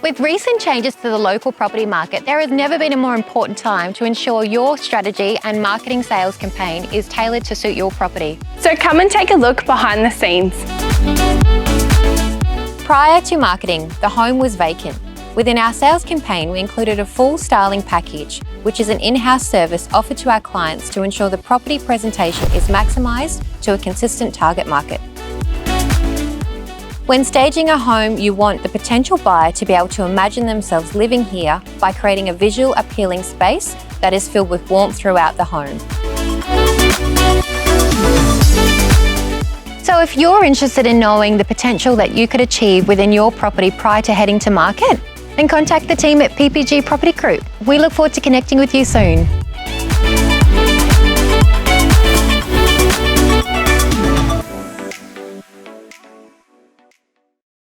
With recent changes to the local property market, there has never been a more important time to ensure your strategy and marketing sales campaign is tailored to suit your property. So come and take a look behind the scenes. Prior to marketing, the home was vacant. Within our sales campaign, we included a full styling package, which is an in-house service offered to our clients to ensure the property presentation is maximised to a consistent target market. When staging a home, you want the potential buyer to be able to imagine themselves living here by creating a visual appealing space that is filled with warmth throughout the home. So if you're interested in knowing the potential that you could achieve within your property prior to heading to market, then contact the team at PPG Property Group. We look forward to connecting with you soon.